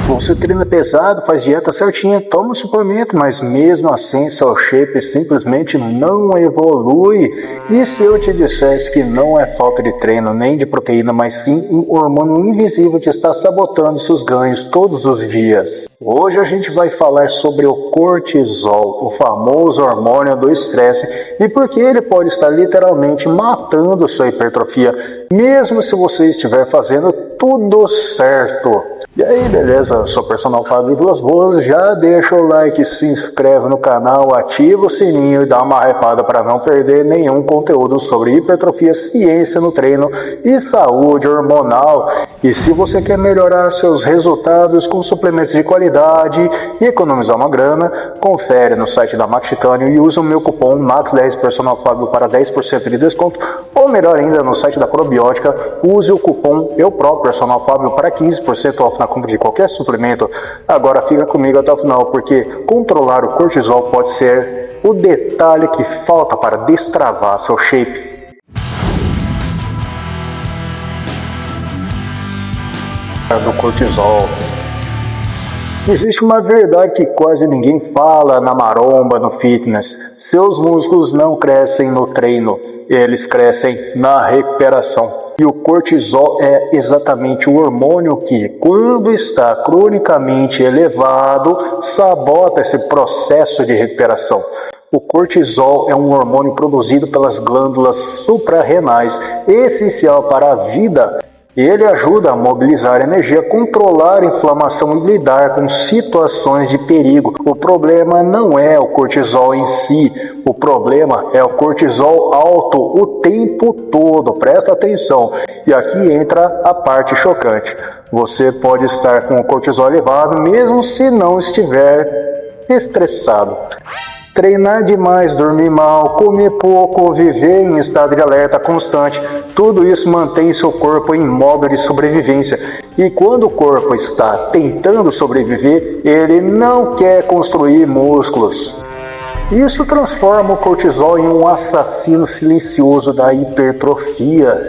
Você treina pesado, faz dieta certinha, toma um suplemento, mas mesmo assim seu shape simplesmente não evolui. E se eu te dissesse que não é falta de treino nem de proteína, mas sim um hormônio invisível que está sabotando seus ganhos todos os dias? Hoje a gente vai falar sobre o cortisol, o famoso hormônio do estresse, e por que ele pode estar literalmente matando sua hipertrofia, mesmo se você estiver fazendo tudo certo. E aí, beleza? Eu sou o personal Fábio Vilas Boas, já deixa o like, se inscreve no canal, ativa o sininho e dá uma hypada para não perder nenhum conteúdo sobre hipertrofia, ciência no treino e saúde hormonal. E se você quer melhorar seus resultados com suplementos de qualidade e economizar uma grana, confere no site da Max Titânio e usa o meu cupom MAX10 Personal Fábio para 10% de desconto, ou melhor ainda, no site da Probiótica, use o cupom Eu Próprio Personal Fábio para 15% off na compra de qualquer suplemento. Agora fica comigo até o final, porque controlar o cortisol pode ser o detalhe que falta para destravar seu shape. Do cortisol. Existe uma verdade que quase ninguém fala na maromba, no fitness. Seus músculos não crescem no treino, eles crescem na recuperação. E o cortisol é exatamente o hormônio que, quando está cronicamente elevado, sabota esse processo de recuperação. O cortisol é um hormônio produzido pelas glândulas suprarrenais, essencial para a vida. Ele ajuda a mobilizar energia, controlar a inflamação e lidar com situações de perigo. O problema não é o cortisol em si, o problema é o cortisol alto o tempo todo. Presta atenção. E aqui entra a parte chocante. Você pode estar com o cortisol elevado mesmo se não estiver estressado. Treinar demais, dormir mal, comer pouco, viver em estado de alerta constante, tudo isso mantém seu corpo em modo de sobrevivência. E quando o corpo está tentando sobreviver, ele não quer construir músculos. Isso transforma o cortisol em um assassino silencioso da hipertrofia.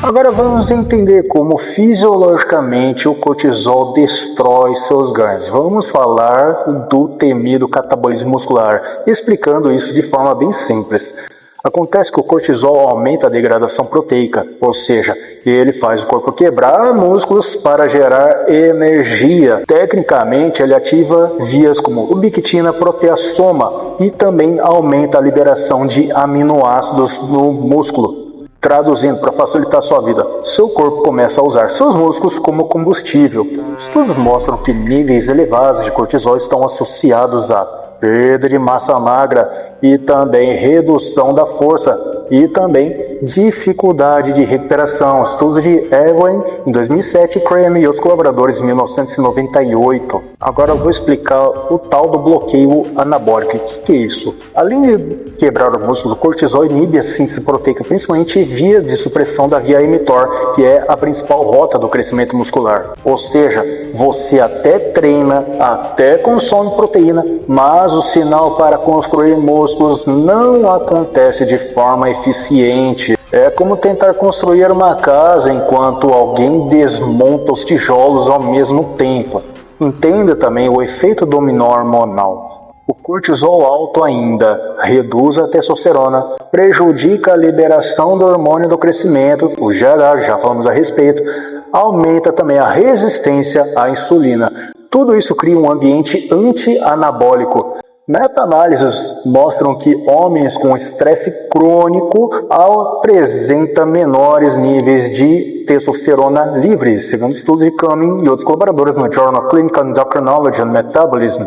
Agora vamos entender como fisiologicamente o cortisol destrói seus ganhos. Vamos falar do temido catabolismo muscular, explicando isso de forma bem simples. Acontece que o cortisol aumenta a degradação proteica, ou seja, ele faz o corpo quebrar músculos para gerar energia. Tecnicamente, ele ativa vias como ubiquitina, proteasoma e também aumenta a liberação de aminoácidos no músculo. Traduzindo para facilitar sua vida, seu corpo começa a usar seus músculos como combustível. Estudos mostram que níveis elevados de cortisol estão associados a perda de massa magra e também redução da força e também dificuldade de recuperação. Estudos de Ewen em 2007 e Kramer e outros colaboradores em 1998. Agora eu vou explicar o tal do bloqueio anabólico. O que é isso? Além de quebrar o músculo, o cortisol inibe a síntese proteica, principalmente via de supressão da via mTOR, que é a principal rota do crescimento muscular. Ou seja, você até treina, até consome proteína, mas o sinal para construir músculos não acontece de forma eficiente. É como tentar construir uma casa enquanto alguém desmonta os tijolos ao mesmo tempo. Entenda também o efeito dominó hormonal. O cortisol alto ainda reduz a testosterona, prejudica a liberação do hormônio do crescimento, o GH, já falamos a respeito, aumenta também a resistência à insulina. Tudo isso cria um ambiente anti-anabólico. Meta-análises mostram que homens com estresse crônico apresentam menores níveis de testosterona livres, segundo estudos de Cumming e outros colaboradores no Journal of Clinical Endocrinology and Metabolism.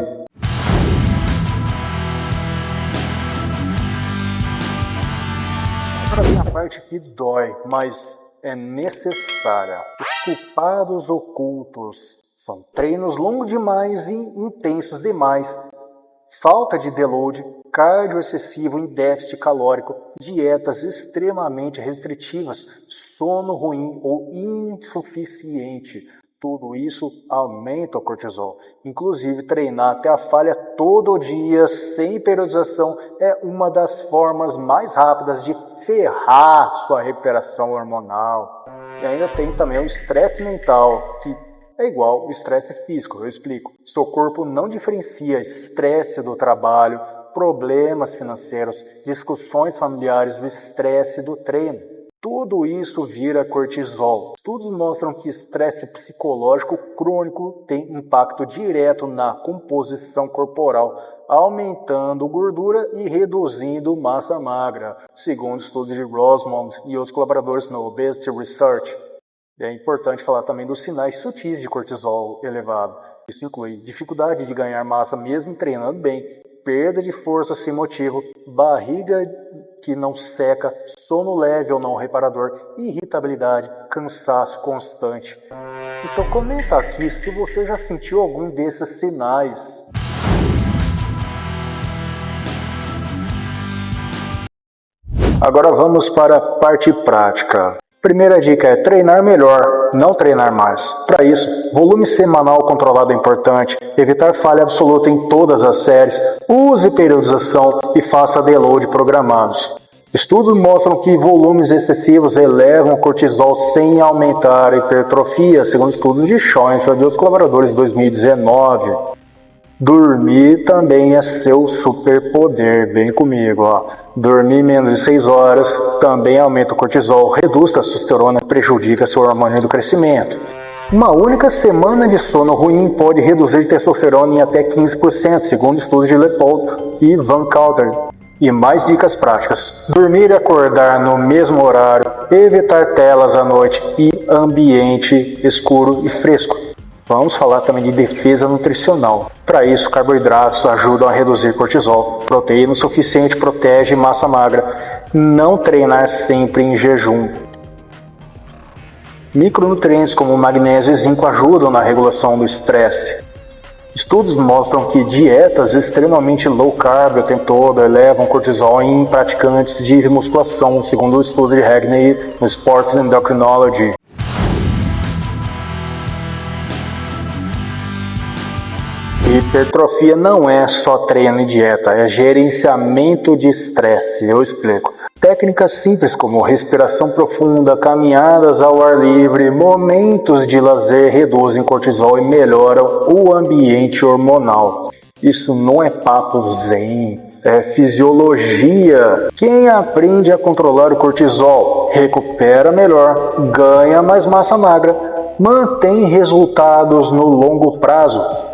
Agora vem a parte que dói, mas é necessária. Os culpados ocultos são treinos longos demais e intensos demais, falta de deload, cardio excessivo em déficit calórico, dietas extremamente restritivas, sono ruim ou insuficiente. Tudo isso aumenta o cortisol. Inclusive, treinar até a falha todo dia, sem periodização, é uma das formas mais rápidas de ferrar sua recuperação hormonal. E ainda tem também o estresse mental, que é igual o estresse físico, eu explico. Seu corpo não diferencia estresse do trabalho, problemas financeiros, discussões familiares do estresse do treino. Tudo isso vira cortisol. Estudos mostram que estresse psicológico crônico tem impacto direto na composição corporal, aumentando gordura e reduzindo massa magra, segundo estudos de Rosemond e os colaboradores no Obesity Research. É importante falar também dos sinais sutis de cortisol elevado. Isso inclui dificuldade de ganhar massa mesmo treinando bem, perda de força sem motivo, barriga que não seca, sono leve ou não reparador, irritabilidade, cansaço constante. Então comenta aqui se você já sentiu algum desses sinais. Agora vamos para a parte prática. Primeira dica é treinar melhor, não treinar mais. Para isso, volume semanal controlado é importante, evitar falha absoluta em todas as séries, use periodização e faça deload programados. Estudos mostram que volumes excessivos elevam o cortisol sem aumentar a hipertrofia, segundo estudos de Schoenfeld e os colaboradores de 2019. Dormir também é seu superpoder, vem comigo, ó. Dormir menos de 6 horas também aumenta o cortisol, reduz a testosterona e prejudica seu hormônio do crescimento. Uma única semana de sono ruim pode reduzir testosterona em até 15%, segundo estudos de Leopold e Van Calder. E mais dicas práticas: dormir e acordar no mesmo horário, evitar telas à noite e ambiente escuro e fresco. Vamos falar também de defesa nutricional. Para isso, carboidratos ajudam a reduzir cortisol. Proteína o suficiente protege massa magra. Não treinar sempre em jejum. Micronutrientes como magnésio e zinco ajudam na regulação do estresse. Estudos mostram que dietas extremamente low carb o tempo todo elevam cortisol em praticantes de musculação, segundo o estudo de Hagney no Sports Endocrinology. Hipertrofia não é só treino e dieta, é gerenciamento de estresse, eu explico. Técnicas simples como respiração profunda, caminhadas ao ar livre, momentos de lazer reduzem cortisol e melhoram o ambiente hormonal. Isso não é papo zen, é fisiologia. Quem aprende a controlar o cortisol recupera melhor, ganha mais massa magra, mantém resultados no longo prazo.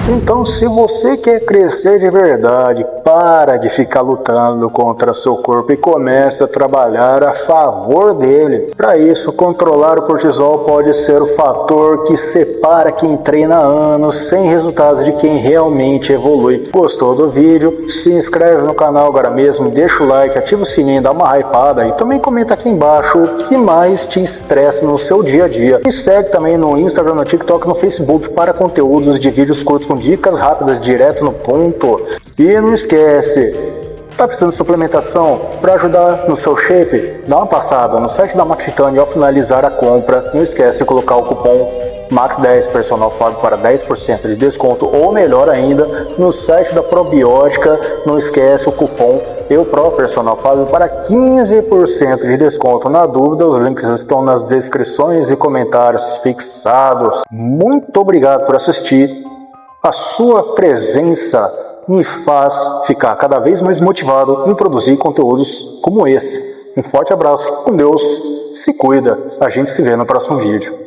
Então, se você quer crescer de verdade, para de ficar lutando contra seu corpo e comece a trabalhar a favor dele. Para isso, controlar o cortisol pode ser o fator que separa quem treina há anos sem resultados de quem realmente evolui. Gostou do vídeo? Se inscreve no canal agora mesmo, deixa o like, ativa o sininho, dá uma hypada e também comenta aqui embaixo o que mais te estressa no seu dia a dia. E segue também no Instagram, no TikTok, no Facebook para conteúdos de vídeos curtos com dicas rápidas, direto no ponto. E não esquece, tá precisando de suplementação para ajudar no seu shape? Dá uma passada no site da Max Titanium ao finalizar a compra. Não esquece de colocar o cupom MAX10 Personal Fábio para 10% de desconto, ou melhor ainda, no site da Probiótica, não esquece o cupom EUPRO Personal Fábio para 15% de desconto. Na dúvida, os links estão nas descrições e comentários fixados. Muito obrigado por assistir. A sua presença me faz ficar cada vez mais motivado em produzir conteúdos como esse. Um forte abraço, com Deus, se cuida, a gente se vê no próximo vídeo.